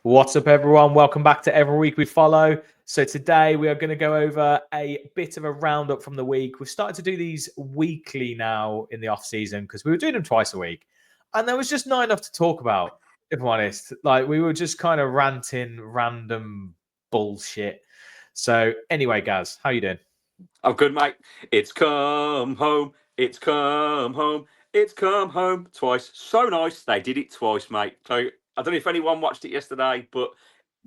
What's up, everyone? Welcome back to Every Week We Follow. So today we are going to go over a bit of a roundup from the week. We've started to do these weekly now in the off season because we were doing them twice a week, and there was just not enough to talk about. If I'm honest, like we were just kind of ranting random bullshit. So anyway, Gaz, how you doing? I'm good, mate. It's come home. It's come home. It's come home twice. So nice. They did it twice, mate. So I don't know if anyone watched it yesterday, but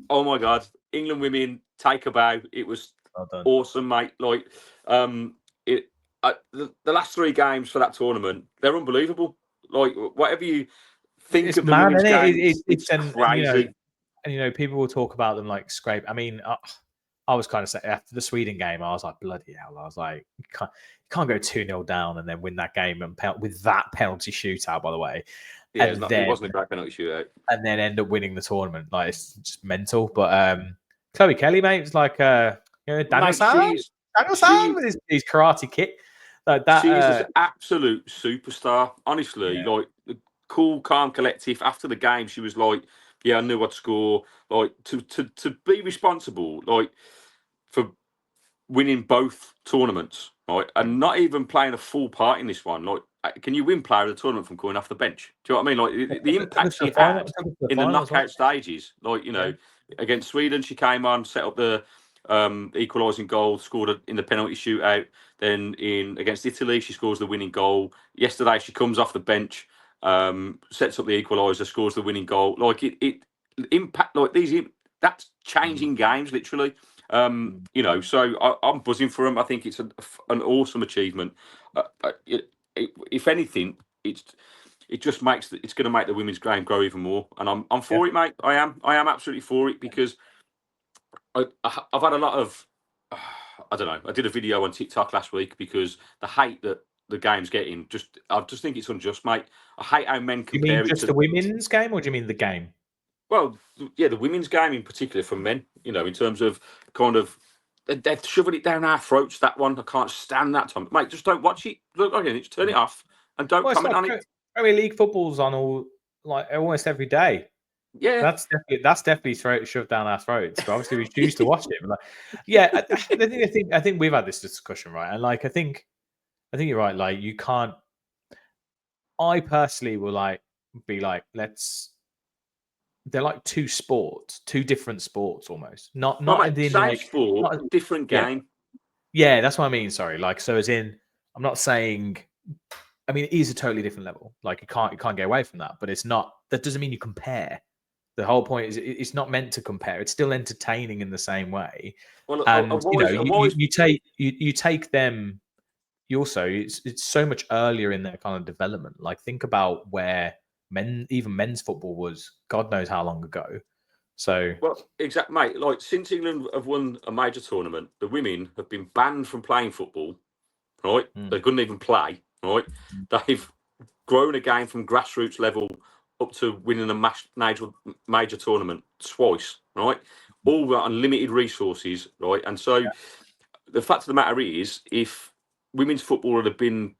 oh my God, England women take a bow. It was Well done. awesome, mate. Like, the last three games for that tournament, they're unbelievable. Like, whatever you think It's of the mad, women's isn't it? games, it's crazy. And people will talk about them like scrape. I mean, I was kind of saying after the Sweden game, I was like, bloody hell. I was like, you can't go 2-0 down and then win that game and with that penalty shootout, by the way. Yeah, it wasn't a great penalty shootout. And then end up winning the tournament. Like, it's just mental. But Chloe Kelly, mate, was like, Daniel San with his karate kick. Like that. She's an absolute superstar. Honestly, like the cool, calm, collective. After the game, she was like, "Yeah, I knew I'd score." Like to be responsible, like for winning both tournaments, right, and not even playing a full part in this one. Like, can you win player of the tournament from coming off the bench? Do you know what I mean? Like the impact she had in the knockout stages. Like against Sweden, she came on, set up the equalising goal, scored in the penalty shootout. Then against Italy, she scores the winning goal. Yesterday, she comes off the bench, sets up the equaliser, scores the winning goal. Like it impact like these. That's changing games literally. So I'm buzzing for them. I think it's an awesome achievement. If anything, it just makes it's going to make the women's game grow even more. And I'm for it, mate. I am absolutely for it because I've had a lot of I don't know. I did a video on TikTok last week because the hate that the game's getting, I just think it's unjust, mate. I hate how men compare. You mean just the women's game, or do you mean the game? Well, yeah, the women's game in particular for men. In terms of kind of they're shoving it down our throats. That one, I can't stand that. Tom, mate, just don't watch it. Look again, just turn it off and don't comment on it. Premier League football's on almost every day. Yeah, that's definitely shoved down our throats. But obviously, we choose to watch it. I think we've had this discussion, right? And I think you're right. Like, you can't. I personally will be like, let's. They're like two different sports almost. Not same sport, different game. Yeah, that's what I mean. Sorry, so as in, I'm not saying. I mean, it is a totally different level. Like, you can't get away from that. But it's not. That doesn't mean you compare. The whole point is it's not meant to compare. It's still entertaining in the same way. Well, and you take them. You also, it's so much earlier in their kind of development. Like, think about where men's football was God knows how long ago. So, exactly, mate. Like, since England have won a major tournament, the women have been banned from playing football. Right, they couldn't even play. Right, they've grown a game from grassroots level up to winning a major tournament twice. Right, all with unlimited resources. Right, and so the fact of the matter is, if women's football had been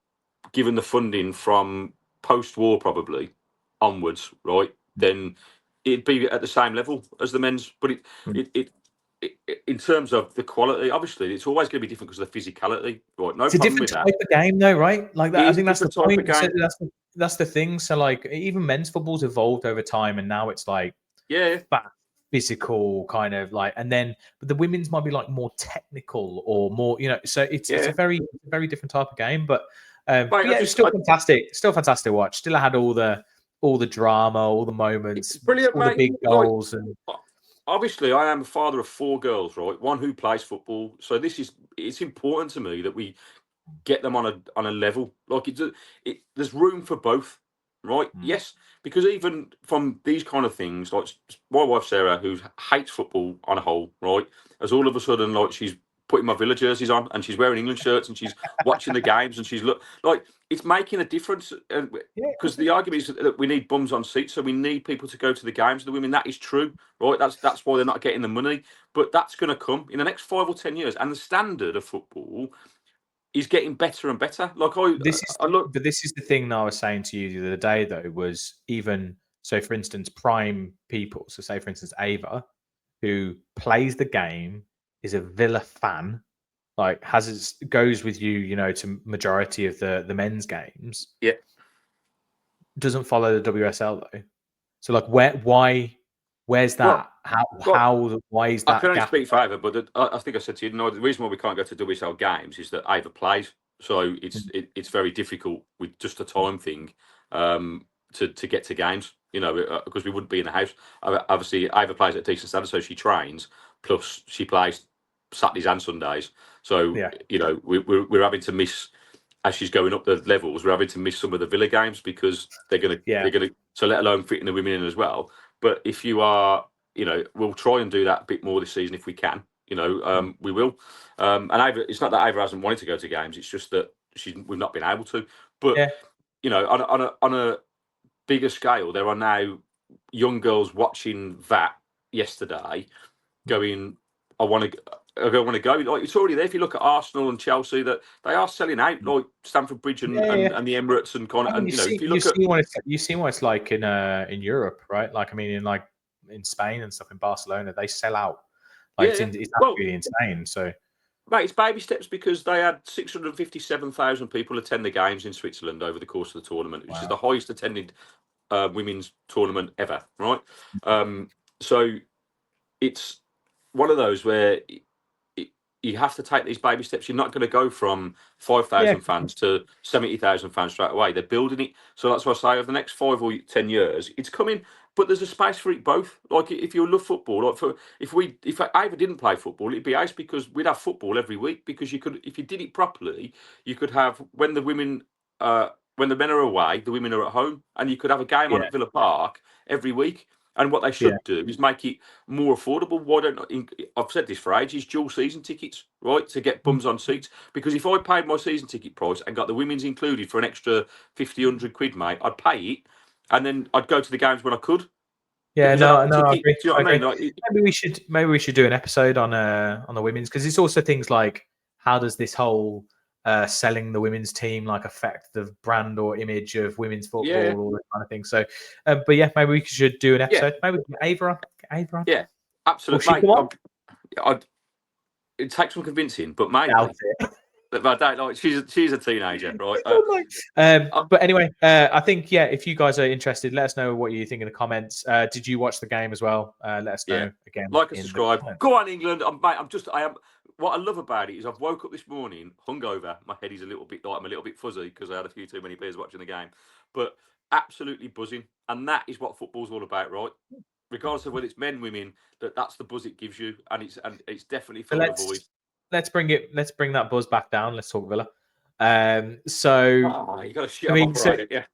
given the funding from post-war probably onwards, right, then it'd be at the same level as the men's. But it in terms of the quality, obviously, it's always going to be different because of the physicality. Right, no, it's a different type of game, though, right? Like that. I think that's the point. That's the thing. So, like, even men's football's evolved over time, and now it's like fast, physical kind of like, and then but the women's might be like more technical or more, So it's a very different type of game, but it's still fantastic. Still fantastic to watch. Still had all the drama, all the moments, brilliant, all the big goals, and obviously, I am a father of 4 girls, right? One who plays football, so it's important to me that we get them on a level. Like, there's room for both, right? Yes, because even from these kind of things, like my wife Sarah, who hates football on a whole, right, as all of a sudden, like, she's putting my Villa jerseys on and she's wearing England shirts and she's watching the games and she's like it's making a difference because the argument is that we need bums on seats, so we need people to go to the games. The women, that is true, right? That's why they're not getting the money, but that's going to come in the next 5 or 10 years, and the standard of football is getting better and better. Like, this is the thing that I was saying to you the other day, though, was even So, for instance, prime people. So, say for instance, Ava, who plays the game, is a Villa fan, like goes with you, to majority of the men's games. Yeah. Doesn't follow the WSL though. So, like, where's that? Why is that? I can only speak for Ava, but I think I said to you, the reason why we can't go to WSL games is that Ava plays, so it's very difficult with just a time thing to get to games, because we wouldn't be in the house. Obviously, Ava plays at a decent standard, so she trains, plus she plays Saturdays and Sundays. So, we're having to miss, as she's going up the levels, we're having to miss some of the Villa games because they're going to, so let alone fitting the women in as well. But if you are, we'll try and do that a bit more this season if we can. We will. And Ava, it's not that Ava hasn't wanted to go to games; it's just that we've not been able to. But on a bigger scale, there are now young girls watching that yesterday, going, I want to go. Like, it's already there. If you look at Arsenal and Chelsea, that they are selling out, like Stamford Bridge and the Emirates and kind of. And you've seen what it's like in Europe, right? Like, I mean, in Spain and stuff, in Barcelona, they sell out. Like, it's absolutely insane. So, mate, it's baby steps because they had 657,000 people attend the games in Switzerland over the course of the tournament, which is the highest attended women's tournament ever, right? So it's one of those where you have to take these baby steps. You're not going to go from 5,000 fans to 70,000 fans straight away. They're building it. So that's what I say, over the next 5 or 10 years, it's coming, but there's a space for it both. Like, if you love football, if Ava didn't play football, it'd be ace, because we'd have football every week, because you could, if you did it properly, you could have, when the men are away, the women are at home, and you could have a game on at Villa Park every week. And what they should do is make it more affordable. Why don't I've said this for ages, dual season tickets, right, to get bums on seats? Because if I paid my season ticket price and got the women's included for an extra 50, 100 quid, mate, I'd pay it, and then I'd go to the games when I could. Yeah, I agree. Do you know what I mean? Like, maybe we should do an episode on the women's, because it's also things like, how does this whole selling the women's team affect the brand or image of women's football, all that kind of thing. So, but maybe we should do an episode. Maybe Ava on. Yeah, absolutely. It takes some convincing, but maybe. But I don't know. She's a teenager, right? But anyway, I think if you guys are interested, let us know what you think in the comments. Did you watch the game as well? Let us know again. Like and subscribe. Go on, England. I am. What I love about it is I've woke up this morning hungover. My head is I'm a little bit fuzzy because I had a few too many beers watching the game, but absolutely buzzing. And that is what football's all about, right? Regardless of whether it's men, women, that's the buzz it gives you, and it's definitely for the boys. Let's bring that buzz back down. Let's talk Villa. You got to shit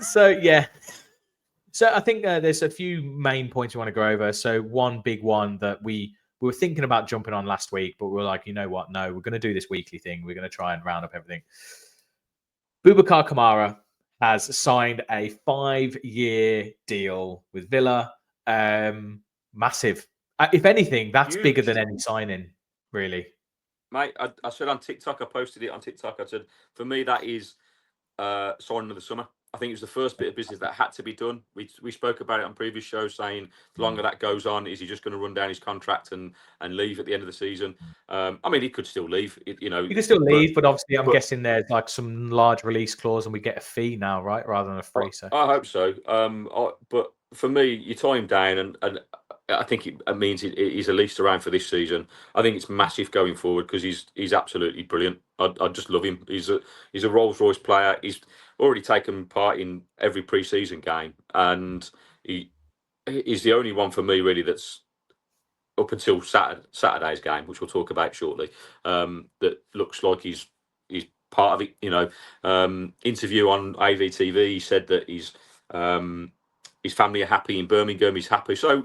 So I think there's a few main points we want to go over. So one big one that we were thinking about jumping on last week, but we were like, you know what? No, we're going to do this weekly thing. We're going to try and round up everything. Boubacar Kamara has signed a 5-year deal with Villa. Massive. If anything, that's bigger than any signing, really. Mate, I said on TikTok, I posted it on TikTok. I said, for me, that is signing of the summer. I think it was the first bit of business that had to be done. We spoke about it on previous shows, saying the longer that goes on, is he just going to run down his contract and leave at the end of the season? I mean, he could still leave. He could still leave, but obviously, I'm guessing there's some large release clause, and we get a fee now, right, rather than a free. So I hope so. But for me, you tie him down, and I think it means he's at least around for this season. I think it's massive going forward because he's absolutely brilliant. I just love him. He's a Rolls Royce player. He's already taken part in every pre-season game, and he's the only one for me really that's up until Saturday's game, which we'll talk about shortly. That looks like he's part of it. Interview on AVTV, he said that his family are happy in Birmingham. He's happy, so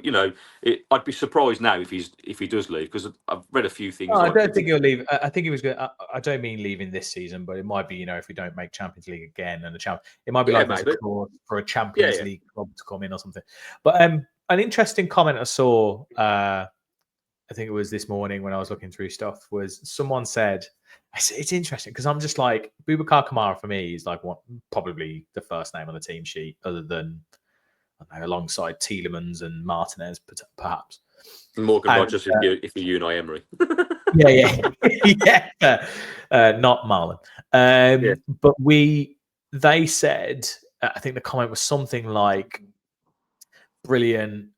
I'd be surprised now if he does leave, because I've read a few things. I don't think he'll leave. I think he was going. I don't mean leaving this season, but it might be if we don't make Champions League again, and it might be there's a clause for a Champions League club to come in or something. But an interesting comment I saw, I think it was this morning when I was looking through stuff, was someone said, it's interesting because I'm just like, Boubacar Kamara for me is probably the first name on the team sheet, other than don't know, alongside Tielemans and Martinez, perhaps. Morgan Rogers if you're Unai Emery. Not Marlon. But they said, I think the comment was something like, brilliant,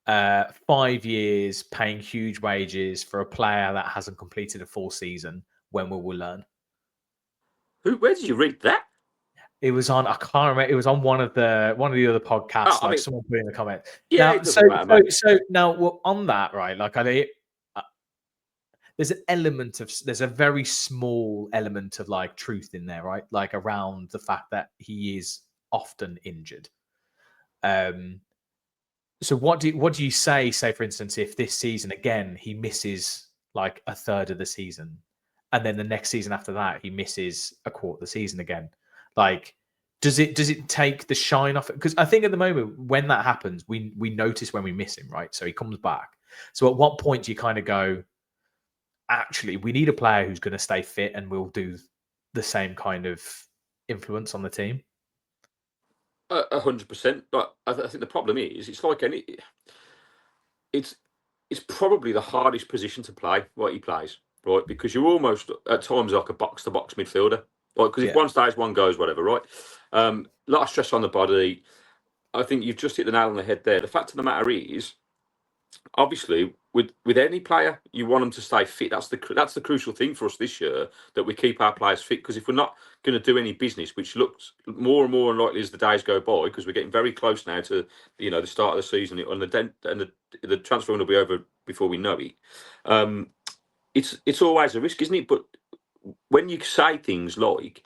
5 years paying huge wages for a player that hasn't completed a full season. When will we learn? Where did you read that? It was on, I can't remember. It was on one of the other podcasts. Someone put in the comment. Yeah, it doesn't matter, so now on that, right? Like, there's an element of, there's a very small element of like truth in there, right? Like around the fact that he is often injured. So what do you say, for instance, if this season again he misses like a third of the season, and then the next season after that he misses a quarter of the season again? Like, does it take the shine off it? Because I think at the moment when that happens, we notice when we miss him, right? So he comes back. So at what point do you kind of go, actually, we need a player who's going to stay fit and will do the same kind of influence on the team? 100%. But I think the problem is, it's like it's probably the hardest position to play what he plays, right? Because you're almost at times like a box-to-box midfielder, right? Because if one stays, one goes, whatever, right? A lot of stress on the body. I think you've just hit the nail on the head there. The fact of the matter is, obviously, with any player, you want them to stay fit. That's the crucial thing for us this year, that we keep our players fit. Because if we're not going to do any business, which looks more and more unlikely as the days go by, because we're getting very close now to the start of the season, and the transfer will be over before we know it. It's always a risk, isn't it? But when you say things like,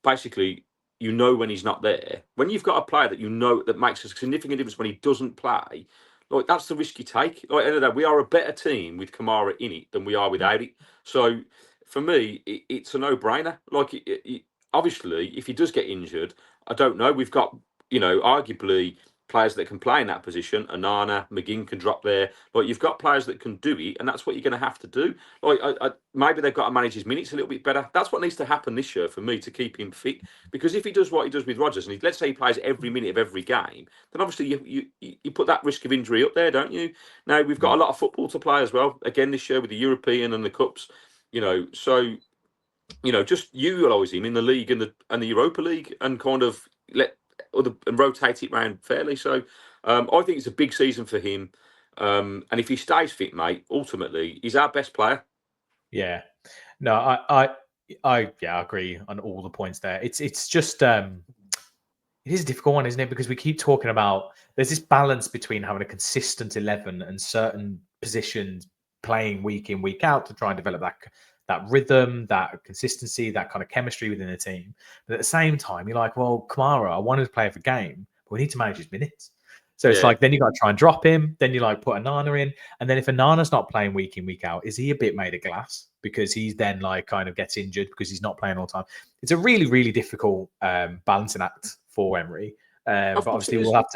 basically, when he's not there, when you've got a player that makes a significant difference when he doesn't play, like, that's the risk you take. Like, at the end of the day, we are a better team with Kamara in it than we are without it. So for me, it's a no-brainer. Like, obviously, if he does get injured, I don't know. We've got, arguably players that can play in that position. Onana, McGinn can drop there. Like, you've got players that can do it, and that's what you're going to have to do. Like, maybe they've got to manage his minutes a little bit better. That's what needs to happen this year for me to keep him fit. Because if he does what he does with Rodgers, and let's say he plays every minute of every game, then obviously you put that risk of injury up there, don't you? Now, we've got a lot of football to play as well, again this year with the European and the Cups. So just utilize him in the league and the Europa League, and kind of and rotate it around fairly. So I think it's a big season for him. And if he stays fit, mate, ultimately he's our best player. Yeah. No, I agree on all the points there. It's just it is a difficult one, isn't it? Because we keep talking about, there's this balance between having a consistent 11 and certain positions playing week in, week out to try and develop that rhythm, that consistency, that kind of chemistry within the team. But at the same time, you're like, well, Kamara, I wanted to play every game, but we need to manage his minutes. So it's like, then you got to try and drop him. Then you put Onana in. And then if Onana's not playing week in, week out, is he a bit made of glass? Because he's then kind of gets injured because he's not playing all the time. It's a really, really difficult balancing act for Emery. But obviously we'll have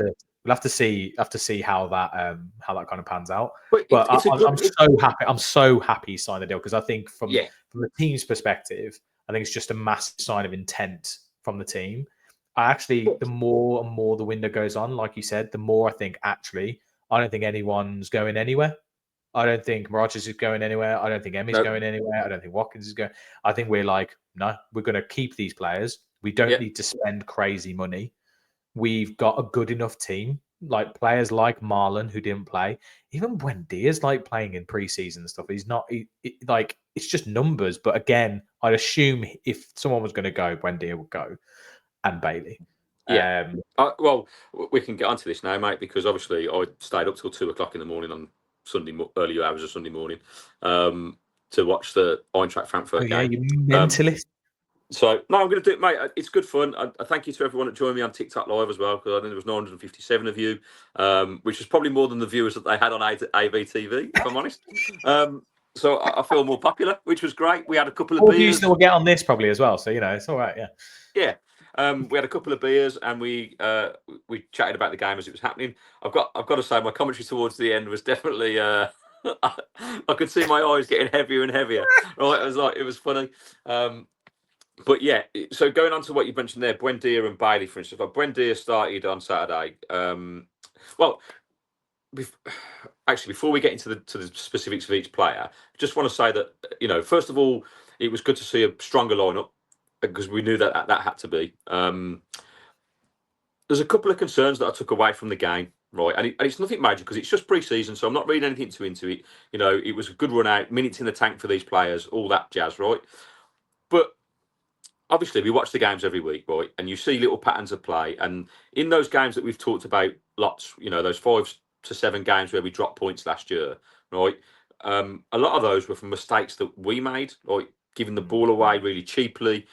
to see how that kind of pans out. But I'm so happy he signed the deal, because I think from the team's perspective, I think it's just a massive sign of intent from the team. The more and more the window goes on, like you said, the more I think, actually, I don't think anyone's going anywhere. I don't think Rodgers is going anywhere. I don't think Emmy's going anywhere. I don't think Watkins is going. I think we're like, no, we're going to keep these players. We don't need to spend crazy money. We've got a good enough team, like players like Marlon, who didn't play. Even Buendia's playing in preseason and stuff. He's not it's just numbers. But again, I'd assume if someone was going to go, Buendia would go. And Bailey. Well, we can get onto this now, mate, because obviously I stayed up till 2:00 in the morning on early hours of Sunday morning, to watch the Eintracht Frankfurt game. You mentalist. So no, I'm going to do it, mate. It's good fun. I thank you to everyone that joined me on TikTok Live as well, because I think there was 957 of you, which is probably more than the viewers that they had on ABTV, if I'm honest. So I feel more popular, which was great. We had a couple of beers. Views that will get on this probably as well, so it's all right. Yeah. We had a couple of beers, and we chatted about the game as it was happening. I've got to say, my commentary towards the end was definitely I could see my eyes getting heavier and heavier. Right, it was funny. But yeah, so going on to what you mentioned there, Buendia and Bailey, for instance. Like Buendia started on Saturday. Well, actually, before we get into the specifics of each player, I just want to say that, first of all, it was good to see a stronger lineup because we knew that had to be. There's a couple of concerns that I took away from the game, right? And it's nothing major because it's just pre-season, so I'm not reading anything into it. It was a good run out, minutes in the tank for these players, all that jazz, right? But obviously, we watch the games every week, right? And you see little patterns of play. And in those games that we've talked about lots, those 5 to 7 games where we dropped points last year, right? A lot of those were from mistakes that we made, like giving the ball away really cheaply,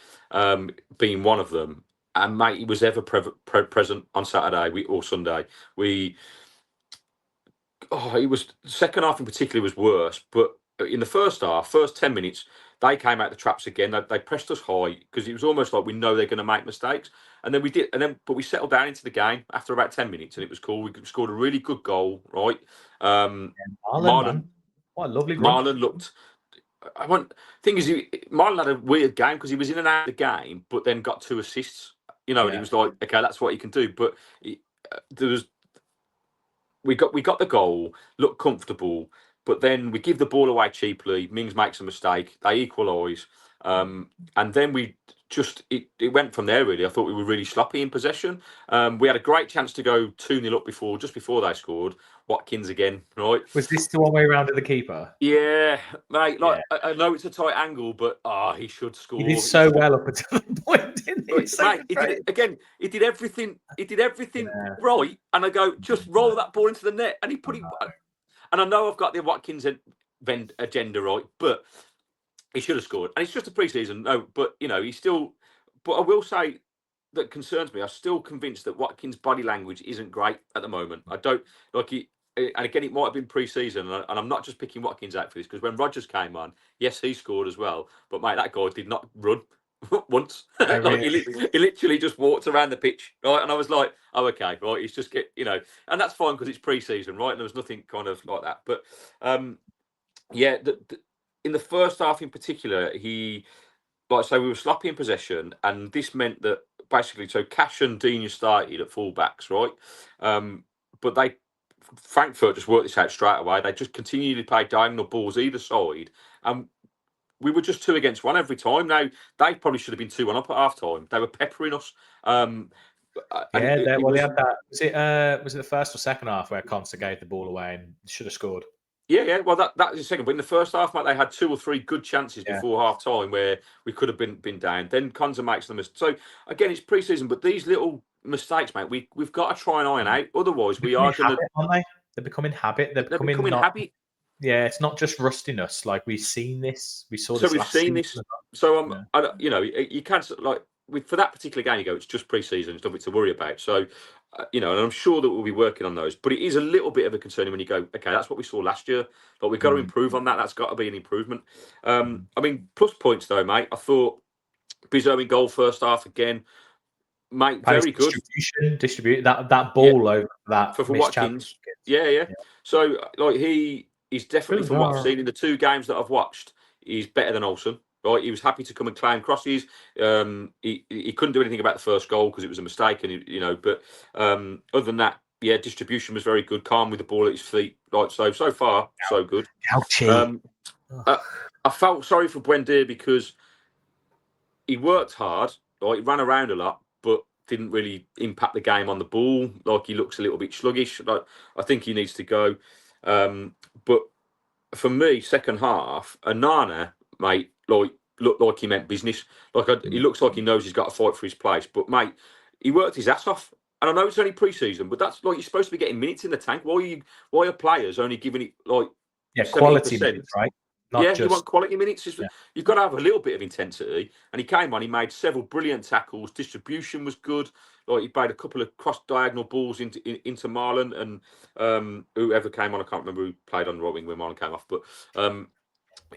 being one of them. And mate, he was ever present on Saturday or Sunday. It was second half in particular was worse, but in the first half, first 10 minutes, they came out the traps again. They pressed us high because it was almost like we know they're going to make mistakes, and then we did. But we settled down into the game after about 10 minutes, and it was cool. We scored a really good goal, right? Marlon, what a lovely goal. Marlon looked. Thing is, Marlon had a weird game because he was in and out of the game, but then got 2 assists. And he was like, okay, that's what he can do. But we got the goal, looked comfortable, but then we give the ball away cheaply. Mings makes a mistake, they equalise, and then it went from there. Really, I thought we were really sloppy in possession. We had a great chance to go 2-0 up just before they scored. Watkins again, right? Was this the one way round to the keeper? Yeah, mate. I know it's a tight angle, but he should score. He did so well up until the point, didn't he? He did everything. He did everything right, and I go, just roll that ball into the net, and he put it. And I know I've got the Watkins agenda right, but he should have scored. And it's just a pre-season, no. But he's still. But I will say that concerns me. I'm still convinced that Watkins' body language isn't great at the moment. I don't like it. And again, it might have been pre-season, and I'm not just picking Watkins out for this because when Rodgers came on, yes, he scored as well. But mate, that guy did not run once. He literally just walked around the pitch, right? And I was like, oh, okay, right. He's just and that's fine because it's pre-season, right? And there was nothing kind of like that. But in the first half in particular, we were sloppy in possession, and this meant that basically, so Cash and Dina started at fullbacks, right? But Frankfurt just worked this out straight away. They just continually played diagonal balls either side, and we were just 2 against 1 every time. Now they probably should have been 2-1 up at half time. They were peppering us. They had that. Was it the first or second half where Conser gave the ball away and should have scored? Yeah. Well, that is the second. But in the first half, mate, they had 2 or 3 good chances before half time where we could have been down. Then Conser makes them. So again, it's pre-season, but these little mistakes, mate, we've got to try and iron out. Otherwise, we are going to. Aren't they? They're becoming habit. They're becoming habit. Yeah, it's not just rustiness. Like we've seen this. We saw this. So we've seen this. So you can't for that particular game. You go, it's just pre-season. There's nothing to worry about. So and I'm sure that we'll be working on those. But it is a little bit of a concern when you go, okay, that's what we saw last year. But we've got to improve on that. That's got to be an improvement. I mean, plus points though, mate. I thought Bizot in goal first half again. Mate, very good. Distribute that ball over that for Watkins. Yeah. So he's definitely, from what I've seen in the 2 games that I've watched, he's better than Olsen. Right, he was happy to come and claim crosses. He couldn't do anything about the first goal because it was a mistake, and But other than that, distribution was very good. Calm with the ball at his feet. Right, so far so good. I felt sorry for Buendia because he worked hard. Right, he ran around a lot, but didn't really impact the game on the ball. Like, he looks a little bit sluggish. Like, I think he needs to go. But for me, second half, Onana, mate, looked like he meant business. He looks like he knows he's got to fight for his place. But mate, he worked his ass off. And I know it's only pre-season, but that's you're supposed to be getting minutes in the tank. Why are players only giving it quality minutes, right? You want quality minutes. You've got to have a little bit of intensity. And he came on. He made several brilliant tackles. Distribution was good. He played a couple of cross diagonal balls into Marlon and whoever came on. I can't remember who played on the right wing when Marlon came off, but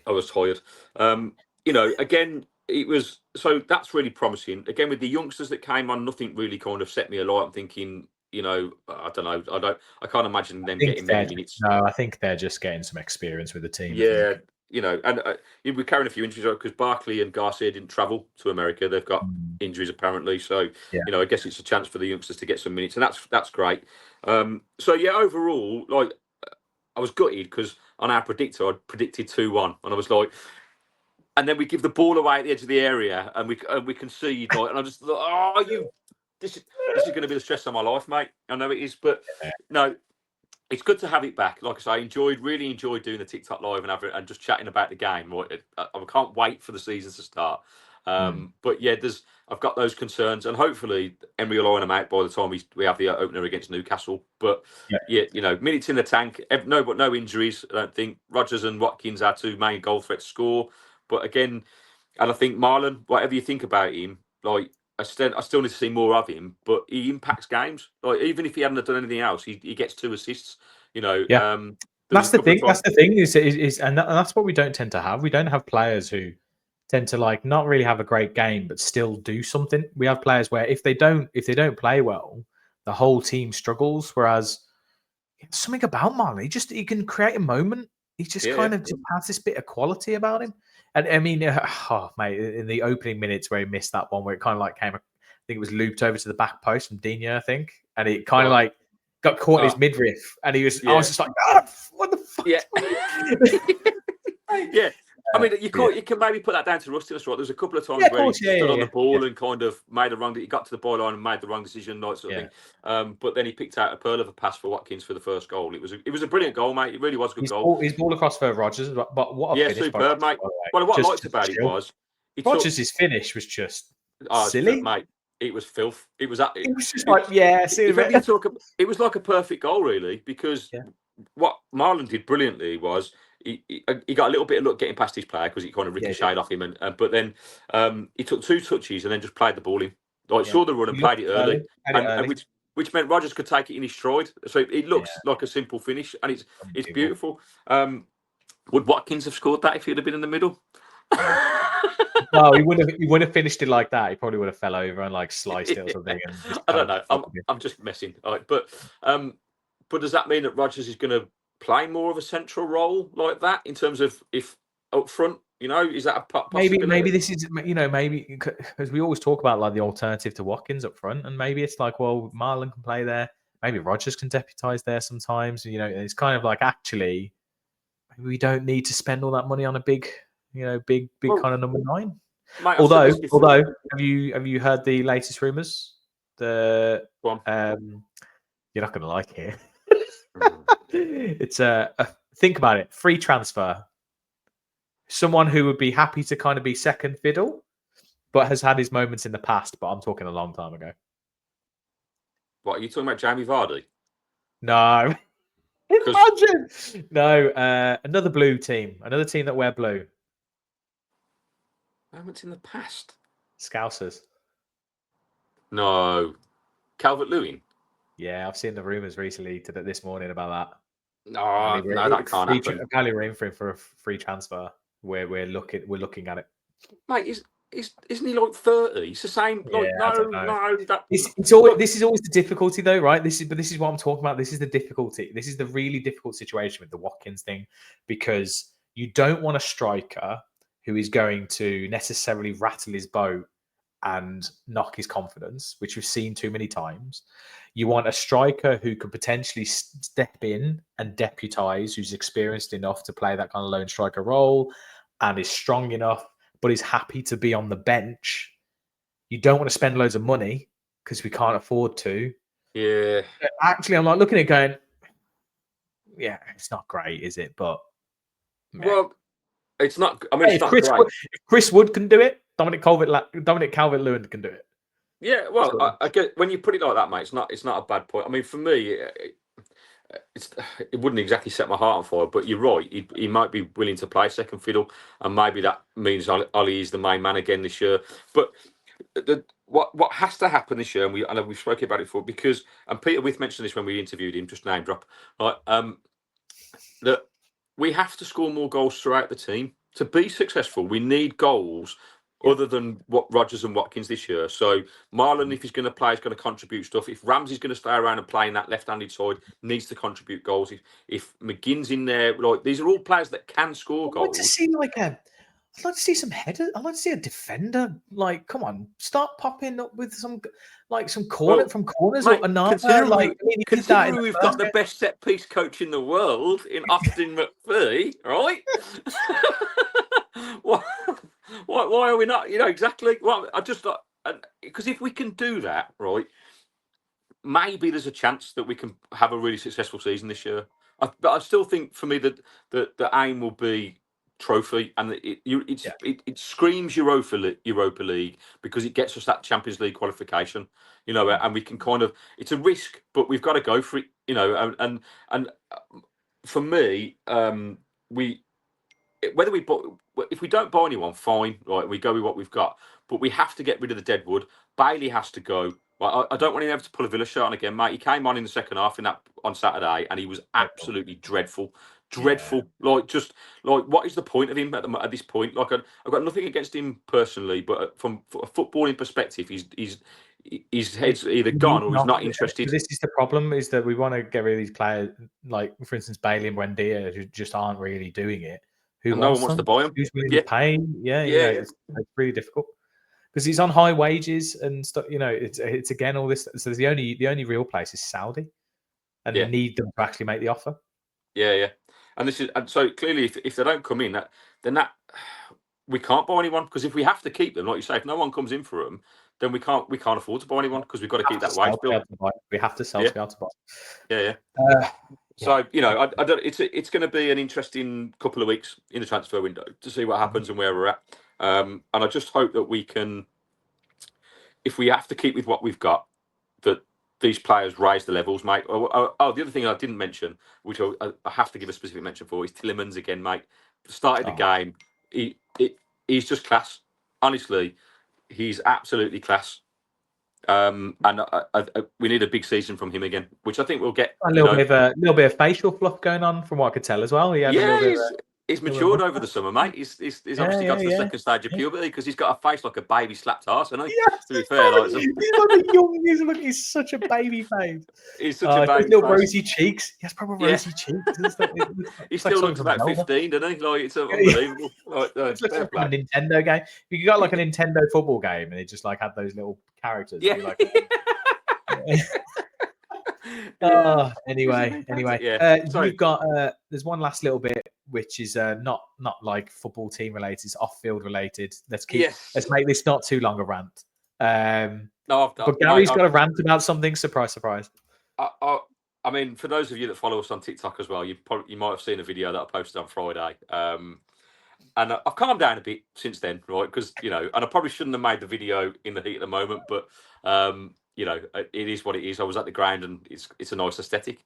I was tired. Again, it was that's really promising. Again, with the youngsters that came on, nothing really kind of set me alight. I'm thinking, I don't know. I can't imagine them getting many minutes. No, I think they're just getting some experience with the team. Yeah, you know, and we're carrying a few injuries because Barkley and Garcia didn't travel to America. They've got injuries apparently, so you know, I guess it's a chance for the youngsters to get some minutes, and that's great. So yeah, overall, like I was gutted because on our predictor, I predicted 2-1, and I was like, and then we give the ball away at the edge of the area, and we concede, like, and I just thought, oh, this is going to be the stress of my life, mate. I know it is, but no. It's good to have it back. Like I say, really enjoyed doing the TikTok live and just chatting about the game. I can't wait for the season to start. But yeah, I've got those concerns, and hopefully Emery will iron them out by the time we have the opener against Newcastle. But yeah, you know, minutes in the tank. No injuries. I don't think Rodgers and Watkins are two main goal threats to score. But again, and I think Marlon, whatever you think about him, like. I still need to see more of him, but he impacts games. Like even if he hadn't done anything else, he gets 2 assists. You know, that's the thing. That's the thing is, and that's what we don't tend to have. We don't have players who tend to like not really have a great game, but still do something. We have players where if they don't play well, the whole team struggles. Whereas something about Marley, he can create a moment. He just kind of just has this bit of quality about him. And I mean, mate, in the opening minutes where he missed that one, where it kind of like came, I think it was looped over to the back post from Digne, I think, and it kind of like got caught in his midriff, and I was just like, what the fuck? Yeah. Yeah. I mean, you can maybe put that down to rustiness, right? There's a couple of times where he stood on the ball and kind of made he got to the byline and made the wrong decision, like sort of thing. But then he picked out a pearl of a pass for Watkins for the first goal. It was a brilliant goal, mate. It really was a good goal. His ball across for Rodgers, but what a finish! Superb, mate. Well, what I liked about it was Rodgers' finish was just silly, mate. It was filth. It was just like it was like a perfect goal, really, because what Marlon did brilliantly was. He got a little bit of luck getting past his player because he kind of ricocheted off him, but then he took 2 touches and then just played the ball in. Like saw the run and played it early, which meant Rodgers could take it in his stride. So it looks like a simple finish, and it's beautiful. Would Watkins have scored that if he'd have been in the middle? No, he wouldn't have finished it like that. He probably would have fell over and like sliced it or something. And I don't know. I'm just messing. But does that mean that Rodgers is going to play more of a central role like that in terms of if up front, you know, is that a possibility? Maybe this is, you know, maybe because we always talk about like the alternative to Watkins up front, and maybe it's like, well, Marlon can play there, maybe Rodgers can deputise there sometimes. You know, it's kind of like actually maybe we don't need to spend all that money on a big kind of number 9. Mate, although have you heard the latest rumours? You're not going to like it. It's think about it, free transfer. Someone who would be happy to kind of be second fiddle, but has had his moments in the past. But I'm talking a long time ago. What are you talking about, Jamie Vardy? No, imagine. No, another blue team, another team that wear blue. Moments in the past. Scousers. No, Calvert-Lewin. Yeah, I've seen the rumours recently this morning about that. No, that can't happen. Apparently, we're in for a free transfer. We're looking at it. Mate, isn't he like 30? It's the same. Like, This is always the difficulty, though, right? This is what I'm talking about. This is the difficulty. This is the really difficult situation with the Watkins thing, because you don't want a striker who is going to necessarily rattle his boat and knock his confidence, which we've seen too many times. You want a striker who could potentially step in and deputise, who's experienced enough to play that kind of lone striker role and is strong enough, but is happy to be on the bench. You don't want to spend loads of money because we can't afford to. Yeah. Actually, I'm like looking at it going, yeah, it's not great, is it? But well, it's not. I mean, it's not great. If Chris Wood can do it, Dominic Calvert-Lewin can do it. Yeah, well, I get when you put it like that, mate. It's not a bad point. I mean, for me, it wouldn't exactly set my heart on fire. But you're right. He might be willing to play second fiddle, and maybe that means Ollie is the main man again this year. But what has to happen this year, and we've spoken about it before, because Peter With mentioned this when we interviewed him, just name drop, that we have to score more goals throughout the team to be successful. We need goals other than what Rodgers and Watkins this year. So Marlon, if he's going to play, is going to contribute stuff. If Ramsey's going to stay around and play in that left-handed side, needs to contribute goals. If McGinn's in there, like these are all players that can score goals. I'd like to see some headers. I'd like to see a defender. Like, come on, start popping up with some corners, mate, or another. Considering we've got the best set piece coach in the world in Austin McPhee, right? Why are we not? Exactly. Well, I just thought, because if we can do that, right, maybe there's a chance that we can have a really successful season this year. But I still think for me that the aim will be trophy, and it screams Europa League because it gets us that Champions League qualification. And we can kind of, it's a risk, but we've got to go for it. And for me, if we don't buy anyone, fine, right? We go with what we've got, but we have to get rid of the dead wood. Bailey has to go. I don't want him ever to pull a Villa shirt on again, mate. He came on in the second half on Saturday, and he was absolutely dreadful. Yeah. Like what is the point of him at this point? Like I've got nothing against him personally, but from a footballing perspective, his head's either gone or he's not interested. This is the problem: is that we want to get rid of these players, like for instance Bailey and Buendia, who just aren't really doing it. No one wants to buy him. Who's willing to pay? Yeah. It's really difficult because he's on high wages and stuff. It's again all this. So the only real place is Saudi, and they need them to actually make the offer. Yeah. And so clearly, if they don't come in, then we can't buy anyone, because if we have to keep them, like you say, if no one comes in for them, then we can't afford to buy anyone, because we've got to keep that wage bill. We have to sell to be able to buy. Yeah. So I don't. It's going to be an interesting couple of weeks in the transfer window to see what happens and where we're at. And I just hope that we can, if we have to keep with what we've got, that these players raise the levels, mate. The other thing I didn't mention, which I have to give a specific mention for, is Tillemans again, mate. Started the game. He's just class. Honestly, he's absolutely class. And we need a big season from him again, which I think we'll get. A little bit of facial fluff going on, from what I could tell as well. He's matured over the summer, mate. He's obviously got to the second stage of puberty, because he's got a face like a baby slapped arse, hasn't he? To be fair, he's such a baby face. He's such a baby face. Little rosy cheeks. He has proper rosy cheeks. He still looks about 15, doesn't he? Like, it's unbelievable. It's like a Nintendo game. You got like a Nintendo football game, and it just like had those little characters. Yeah. Anyway. We've got there's one last little bit, which is not like football team related, it's off-field related. Let's make this not too long a rant. But Gary's got a rant about something. Surprise. I mean, for those of you that follow us on TikTok as well, you might have seen a video that I posted on Friday. And I've calmed down a bit since then, right? Because, and I probably shouldn't have made the video in the heat of the moment, but it is what it is. I was at the ground, and it's a nice aesthetic.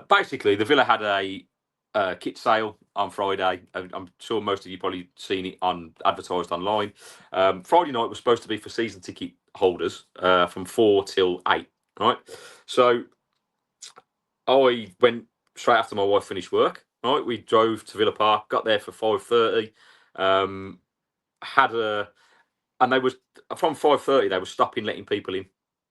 Basically, the Villa had a kit sale on Friday. I'm sure most of you probably seen it advertised online. Friday night was supposed to be for season ticket holders from 4 till 8, right? So I went straight after my wife finished work. Right, we drove to Villa Park, got there for 5:30. And they was from 5:30. They were stopping, letting people in,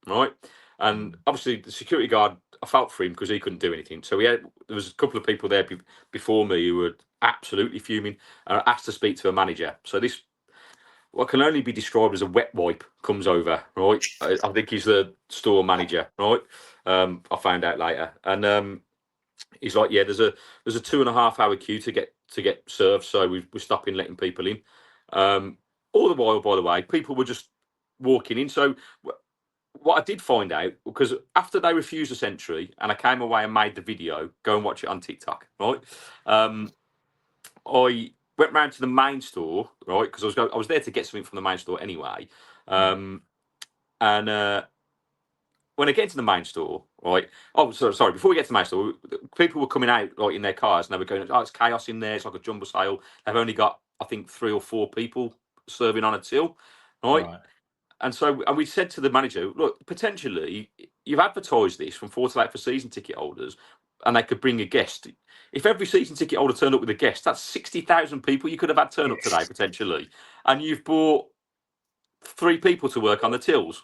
right? And obviously the security guard, I felt for him because he couldn't do anything. So there was a couple of people there before me who were absolutely fuming, and asked to speak to a manager. So this, what can only be described as a wet wipe, comes over, right? I think he's the store manager, right? I found out later, and he's like, yeah, there's a 2.5 hour queue to get served, so we're stopping, letting people in. All the while, by the way, people were just walking in. So what I did find out, because after they refused the entry, and I came away and made the video, go and watch it on TikTok, right? I went round to the main store, right? Because I was there to get something from the main store anyway. And when I get into the main store, right? Oh, sorry. Before we get to the main store, people were coming out like in their cars, and they were going, "Oh, it's chaos in there. It's like a jumbo sale." They've only got, I think, 3 or 4 people serving on a till, right? And so, we said to the manager, "Look, potentially, you've advertised this from 4 to 8 for season ticket holders, and they could bring a guest. If every season ticket holder turned up with a guest, that's 60,000 people you could have had turn up today potentially, and you've bought 3 people to work on the tills.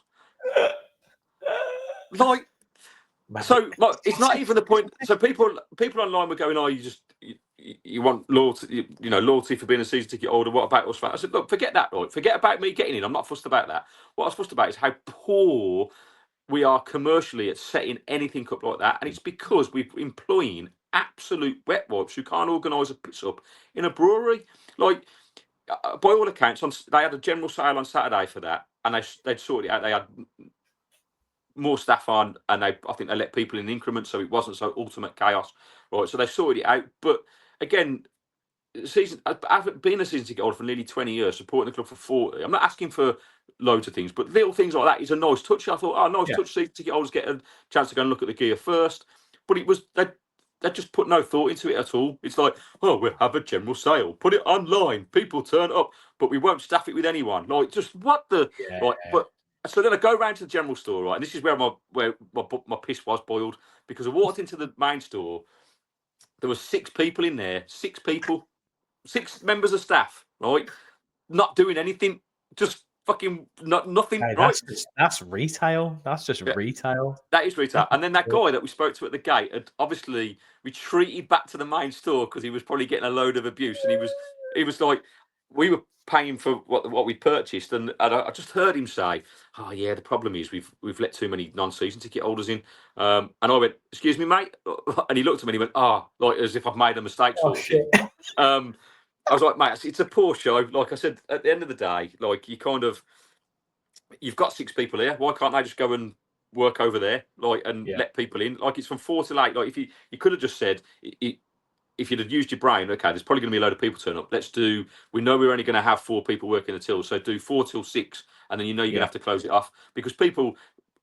Like, so it's not even the point. So people online were going, "Oh, you want loyalty, loyalty for being a season ticket holder. What about us fans?" I said, "Look, forget that. Right? Forget about me getting in. I'm not fussed about that. What I'm fussed about is how poor we are commercially at setting anything up like that, and it's because we're employing absolute wet wipes who can't organise a piss up in a brewery. Like, by all accounts, they had a general sale on Saturday for that, and they'd sorted it out. They had more staff on, and I think they let people in increments, so it wasn't so ultimate chaos, right? So they sorted it out. But again, I've been a season ticket holder for nearly 20 years, supporting the club for 40. I'm not asking for loads of things, but little things like that is a nice touch. I thought, nice touch. Season ticket holders get a chance to go and look at the gear first. But it was they just put no thought into it at all. It's like, we'll have a general sale, put it online, people turn up, but we won't staff it with anyone. Like, just what the but. So then I go round to the general store, right? And this is where my piss was boiled, because I walked into the main store. There were 6 people in there, 6 people, 6 members of staff, right? Not doing anything, just fucking nothing, hey, right? That's retail. That's just retail. That is retail. And then that guy that we spoke to at the gate had obviously retreated back to the main store because he was probably getting a load of abuse, and he was like, we were paying for what we purchased, and I just heard him say, "Oh yeah, the problem is we've let too many non-season ticket holders in." And I went, "Excuse me, mate," and he looked at me and he went, like as if I've made a mistake, sort of thing. I was like, "Mate, it's a poor show." Like I said, at the end of the day, like you've got 6 people here. Why can't they just go and work over there, like, and let people in? Like, it's from 4 till 8. Like, if you could have just said, if you'd have used your brain, okay, there's probably going to be a load of people turn up. We know we're only going to have 4 people working the till, so do 4 till 6, and then you're going to have to close it off. Because people,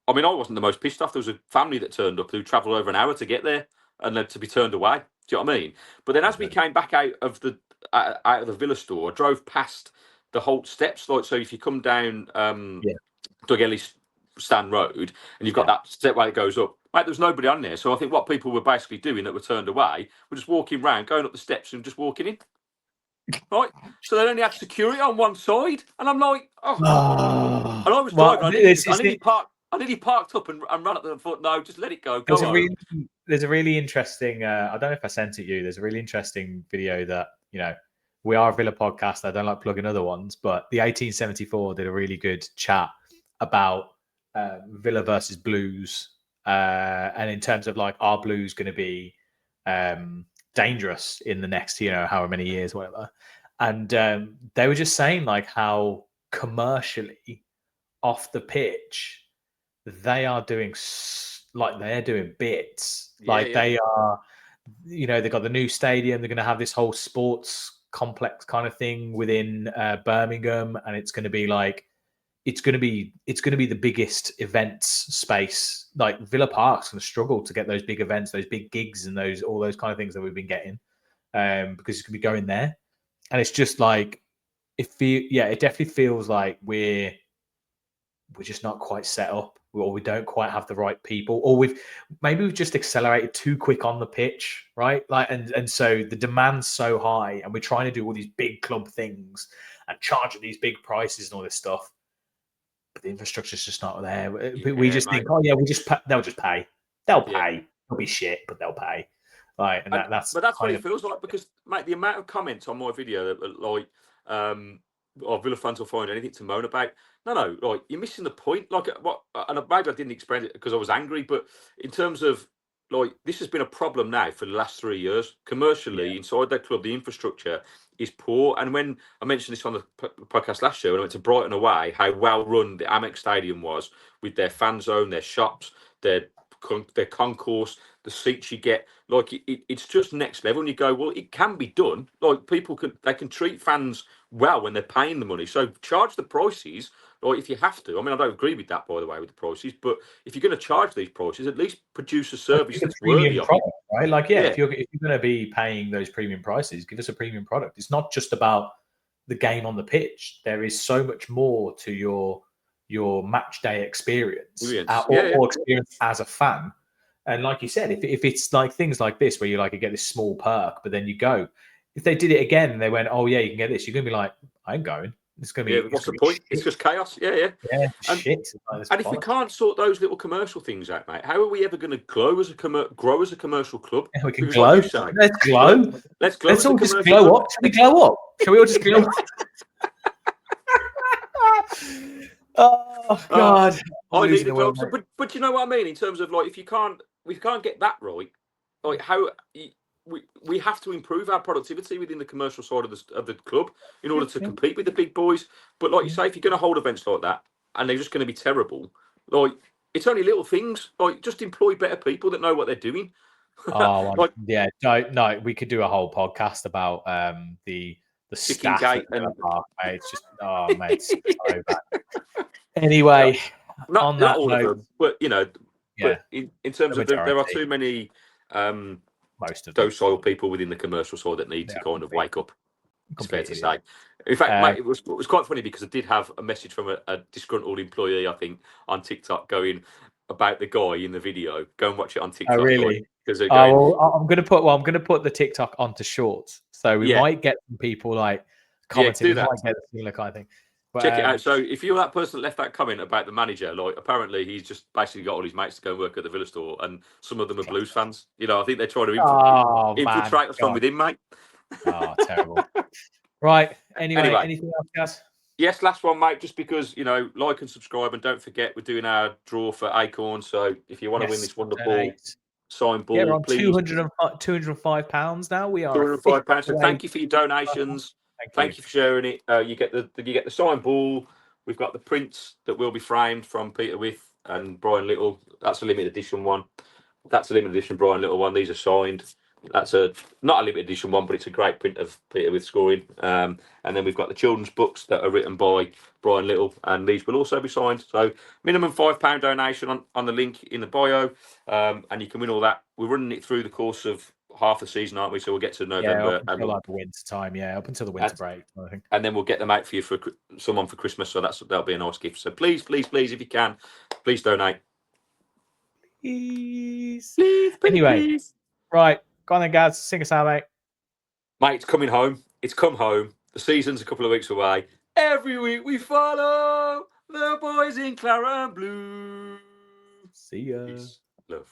I mean, I wasn't the most pissed off. There was a family that turned up who travelled over an hour to get there, and then to be turned away. Do you know what I mean? But then as we came back out of the Villa store, I drove past the Holt steps. Like, so if you come down Doug Ellis Stand Road, and you've got that stepway that goes up, mate, there's nobody on there. So I think what people were basically doing that were turned away were just walking around, going up the steps and just walking in. Right? So they only had security on one side, and I'm like, and I was driving. I nearly parked up and ran up the foot. No, just let it go. There's a really interesting. I don't know if I sent it you. There's a really interesting video that we are a Villa podcast. I don't like plugging other ones, but the 1874 did a really good chat about Villa versus Blues, and in terms of like, are Blues going to be dangerous in the next, however many years, whatever. And they were just saying like how commercially off the pitch they are doing bits. They are, they've got the new stadium. They're going to have this whole sports complex kind of thing within Birmingham, and it's going to be like, it's going to be the biggest events space. Like, Villa Park's going to struggle to get those big events, those big gigs, and all those kind of things that we've been getting, because it's going to be going there. And it's just like, it definitely feels like we're just not quite set up, or we don't quite have the right people, or we've just accelerated too quick on the pitch, right? Like, and so the demand's so high, and we're trying to do all these big club things and charging these big prices and all this stuff, but the infrastructure's just not there. We just think, they'll just pay. They'll pay. It'll be shit, but they'll pay. Right, but that's what it feels like, because, mate, the amount of comments on my video that were like, Villa fans will find anything to moan about. No, like, you're missing the point. Like, and maybe I didn't express it because I was angry, but in terms of, like, this has been a problem now for the last 3 years. Commercially, inside that club, the infrastructure is poor. And when I mentioned this on the podcast last year, when I went to Brighton away, how well run the Amex Stadium was, with their fan zone, their shops, their concourse, the seats you get, like, it's just next level. And you go, well, it can be done. Like, people can treat fans well when they're paying the money. So charge the prices, like, if you have to. I mean, I don't agree with that, by the way, with the prices, but if you're going to charge these prices, at least produce a service that's worthy of it. Right? Like, if you're going to be paying those premium prices, give us a premium product. It's not just about the game on the pitch. There is so much more to your match day experience, or experience as a fan. And like you said, if it's like things like this where you get this small perk, but then you go, if they did it again and they went, oh yeah, you can get this, you're gonna be like, I ain't going. It's going to be. What's the point? It's just chaos. Yeah. Yeah, shit. And if we can't sort those little commercial things out, mate, how are we ever going to grow as a commercial club? Yeah, we can glow. Like say, let's glow. Let's all just glow up. Shall we glow up? Shall we all just glow up? Oh God! I need it. Well, but you know what I mean in terms of like, if we can't get that right, like how we have to improve our productivity within the commercial side of the club in order to compete with the big boys. But like you say, if you're going to hold events like that and they're just going to be terrible, like it's only little things. Like just employ better people that know what they're doing. Oh, yeah. No, we could do a whole podcast about the staff at the park, mate. It's just mate, it's so bad. Anyway, not all of them, but you know, but in terms of there are too many most of docile people within the commercial side that need to kind of wake up. It's fair to say. In fact, mate, it was quite funny because I did have a message from a disgruntled employee, I think, on TikTok going about the guy in the video. Go and watch it on TikTok. Oh, really? I'm going to put the TikTok onto Shorts, so we might get some people like commenting. We might get a similar kind of thing. But, check it out. So if you're that person that left that comment about the manager, like apparently he's just basically got all his mates to go and work at the Villa store, and some of them are Blues fans. You know, I think they're trying to infiltrate us from within, mate. Oh, terrible. Right. Anyway, anything else, guys? Yes, last one, mate. Just because, you know, like and subscribe, and don't forget we're doing our draw for Acorn. So if you want to win this wonderful signed ball, we're on please. £205 now. We are £205. So thank you for your donations. Thank you for sharing it. You get the signed ball. We've got the prints that will be framed from Peter With and Brian Little. That's a limited edition one. That's a limited edition Brian Little one. These are signed. That's not a limited edition one, but it's a great print of Peter With scoring. And then we've got the children's books that are written by Brian Little, and these will also be signed. So minimum £5 donation on the link in the bio, and you can win all that. We're running it through the course of half the season, aren't we? So we'll get to November. Yeah, up until like the winter time. Yeah, up until the winter break, I think. And then we'll get them out for you for someone for Christmas. So that'll be a nice gift. So please, please, please, if you can, please donate. Please. Anyway, please. Right. Go on then, guys. Sing us out, mate. Mate, it's coming home. It's come home. The season's a couple of weeks away. Every week we follow the boys in Claret and Blue. See ya. Peace. Love.